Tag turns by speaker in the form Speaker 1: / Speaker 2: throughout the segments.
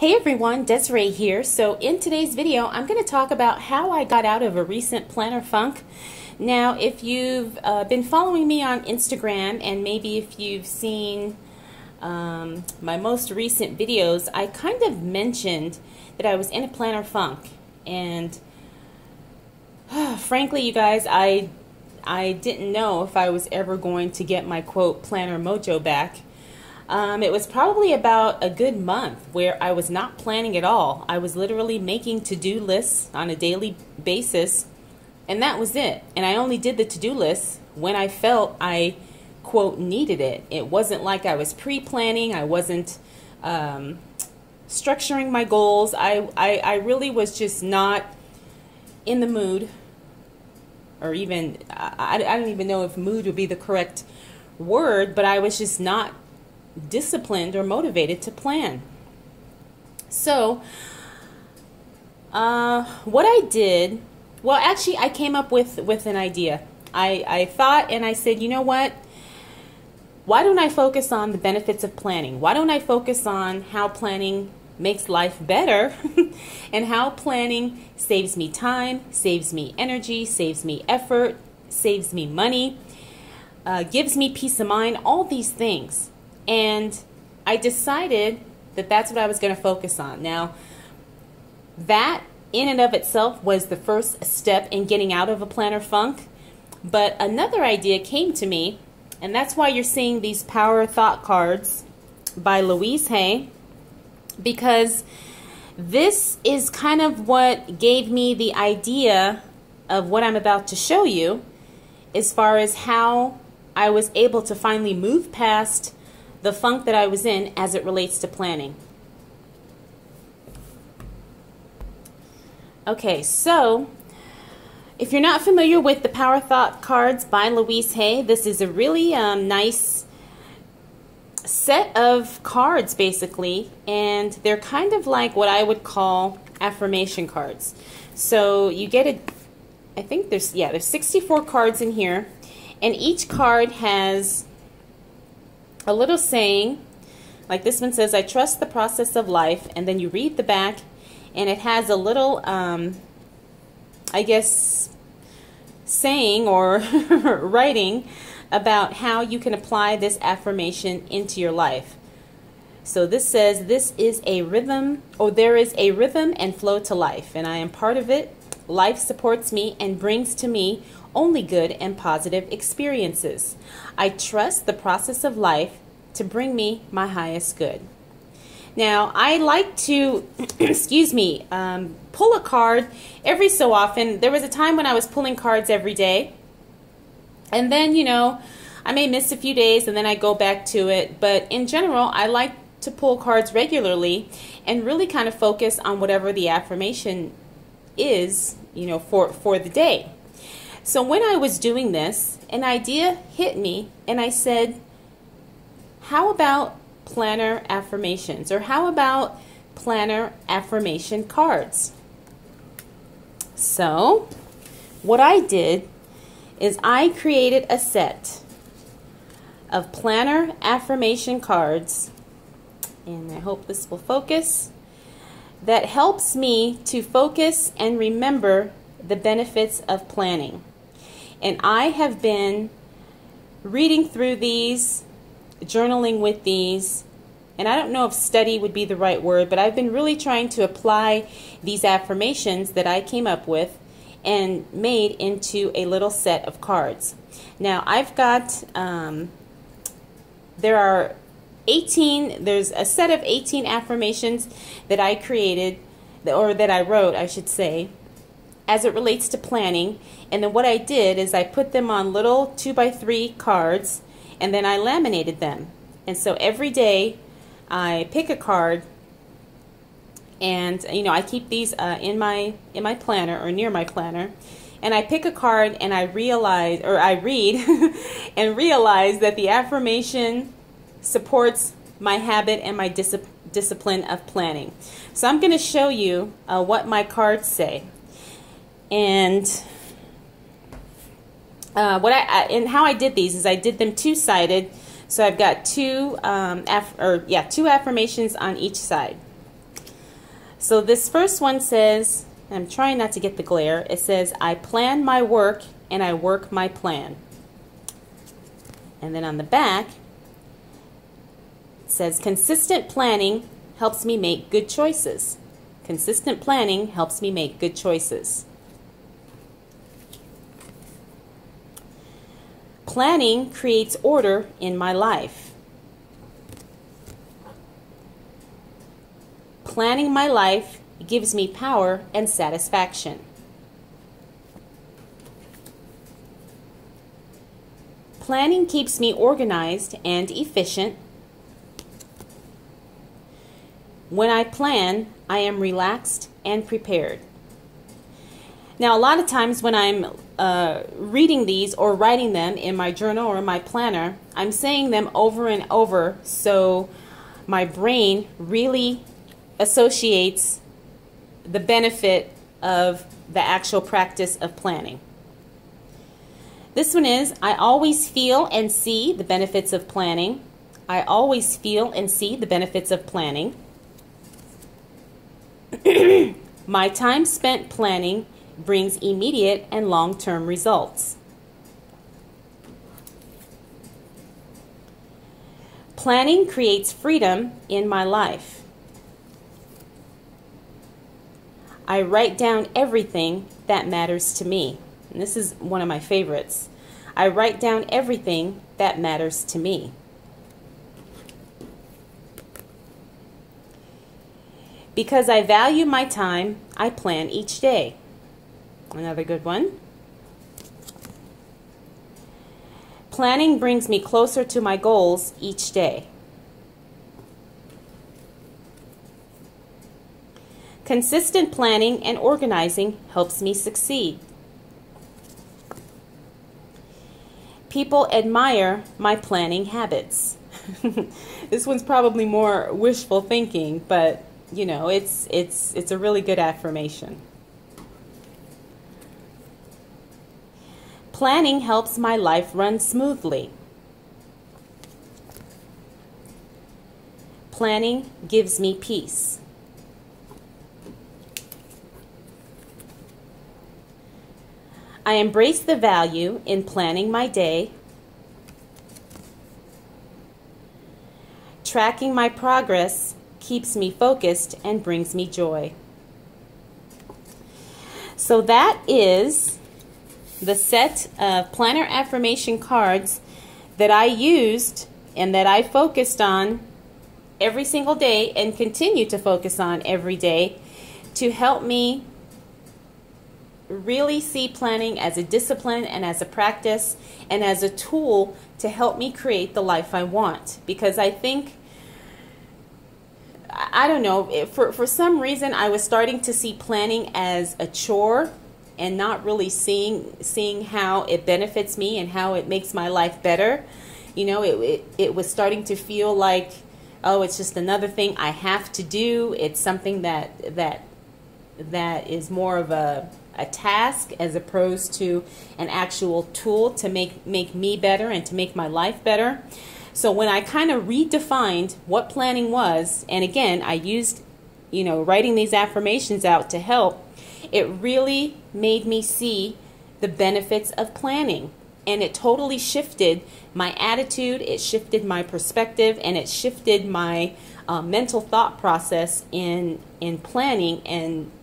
Speaker 1: Hey everyone, Desiree here. So in today's video, I'm going to talk about how I got out of a recent planner funk. Now, if you've been following me on Instagram, and maybe if you've seen my most recent videos, I kind of mentioned that I was in a planner funk. And frankly, you guys, I didn't know if I was ever going to get my quote planner mojo back. It was probably about a good month where I was not planning at all. I was literally making to-do lists on a daily basis, and that was it. And I only did the to-do list when I felt I, quote, needed it. It wasn't like I was pre-planning. I wasn't structuring my goals. I really was just not in the mood, or even, I don't even know if mood would be the correct word, but I was just not disciplined or motivated to plan. So what I did, well, actually I came up with an idea. I thought, and I said, you know what, why don't I focus on the benefits of planning? Why don't I focus on how planning makes life better and how planning saves me time, saves me energy, saves me effort, saves me money, gives me peace of mind, all these things. And I decided that that's what I was going to focus on. Now, that in and of itself was the first step in getting out of a planner funk. But another idea came to me, and that's why you're seeing these Power Thought Cards by Louise, because this is kind of what gave me the idea of what I'm about to show you as far as how I was able to finally move past the funk that I was in as it relates to planning. Okay, so if you're not familiar with the Power Thought Cards by Louise Hay, this is a really nice set of cards basically, and they're kind of like what I would call affirmation cards. So you get a, I think there's 64 cards in here, and each card has a little saying, like this one says, I trust the process of life, and then you read the back, and it has a little, I guess, saying or writing about how you can apply this affirmation into your life. So this says, this is a rhythm, or there is a rhythm and flow to life, and I am part of it. Life supports me and brings to me only good and positive experiences. I trust the process of life to bring me my highest good. Now, I like to, excuse me, pull a card every so often. There was a time when I was pulling cards every day, and then, you know, I may miss a few days and then I go back to it. But in general, I like to pull cards regularly and really kind of focus on whatever the affirmation is, you know, for the day. So when I was doing this, an idea hit me, and I said, how about planner affirmations, or how about planner affirmation cards? So what I did is I created a set of planner affirmation cards, and I hope this will focus, that helps me to focus and remember the benefits of planning. And I have been reading through these, journaling with these, and I don't know if study would be the right word, but I've been really trying to apply these affirmations that I came up with and made into a little set of cards. Now I've got, there's a set of 18 affirmations that I created, or that I wrote, I should say, as it relates to planning. And then what I did is I put them on little 2x3 cards, and then I laminated them. And so every day I pick a card, and you know, I keep these in my planner, or near my planner, and I pick a card and I realize, or I read and realize that the affirmation supports my habit and my discipline of planning. So I'm going to show you what my cards say. And and how I did these is I did them two-sided, So I've got two affirmations on each side. So this first one says, I'm trying not to get the glare, it says, I plan my work and I work my plan. And then on the back, it says, consistent planning helps me make good choices. Consistent planning helps me make good choices. Planning creates order in my life. Planning my life gives me power and satisfaction. Planning keeps me organized and efficient. When I plan, I am relaxed and prepared. Now, a lot of times when I'm reading these or writing them in my journal or my planner, I'm saying them over and over so my brain really associates the benefit of the actual practice of planning. This one is, I always feel and see the benefits of planning. I always feel and see the benefits of planning. My time spent planning brings immediate and long-term results. Planning creates freedom in my life. I write down everything that matters to me. And this is one of my favorites. I write down everything that matters to me. Because I value my time, I plan each day. Another good one. Planning brings me closer to my goals each day. Consistent planning and organizing helps me succeed. People admire my planning habits. This one's probably more wishful thinking, but you know, it's a really good affirmation. Planning helps my life run smoothly. Planning gives me peace. I embrace the value in planning my day. Tracking my progress keeps me focused and brings me joy. So that is the set of planner affirmation cards that I used and that I focused on every single day and continue to focus on every day to help me really see planning as a discipline and as a practice and as a tool to help me create the life I want. Because I think, I don't know, for some reason I was starting to see planning as a chore and not really seeing how it benefits me and how it makes my life better. You know, it was starting to feel like, oh, it's just another thing I have to do. It's something that is more of a task as opposed to an actual tool to make me better and to make my life better. So when I kind of redefined what planning was, and again, I used, you know, writing these affirmations out to help, it really made me see the benefits of planning. And it totally shifted my attitude, it shifted my perspective, and it shifted my mental thought process in planning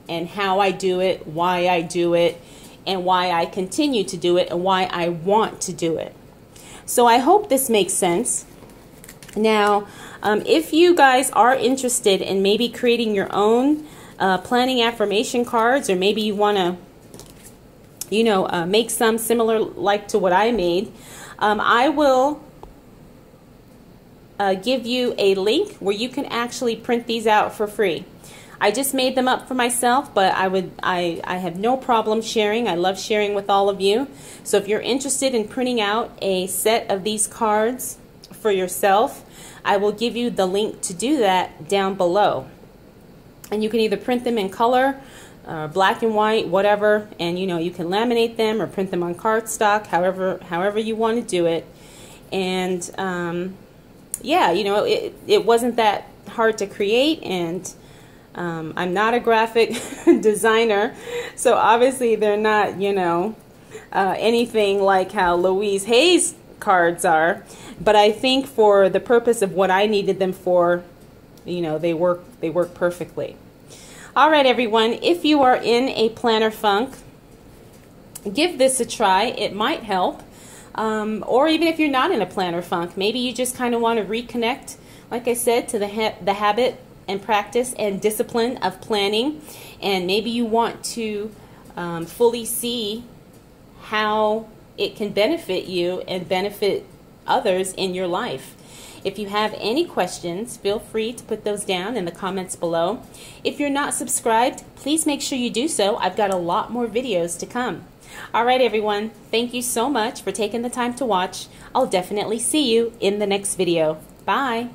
Speaker 1: and how I do it, why I do it, and why I continue to do it, and why I want to do it. So I hope this makes sense. Now, if you guys are interested in maybe creating your own planning affirmation cards, or maybe you want to, you know, make some similar like to what I made, I will give you a link where you can actually print these out for free. I just made them up for myself, but I have no problem sharing. I love sharing with all of you. So if you're interested in printing out a set of these cards for yourself, I will give you the link to do that down below. And you can either print them in color, black and white, whatever, and you know, you can laminate them or print them on cardstock, however you want to do it. And yeah, you know, it wasn't that hard to create, and I'm not a graphic designer, so obviously they're not, you know, anything like how Louise Hay's cards are. But I think for the purpose of what I needed them for, you know, they work perfectly. All right, everyone, if you are in a planner funk, give this a try. It might help. Or even if you're not in a planner funk, maybe you just kind of want to reconnect, like I said, to the habit and practice and discipline of planning, and maybe you want to fully see how it can benefit you and benefit others in your life. If you have any questions, feel free to put those down in the comments below. If you're not subscribed, please make sure you do so. I've got a lot more videos to come. All right, everyone, thank you so much for taking the time to watch. I'll definitely see you in the next video. Bye.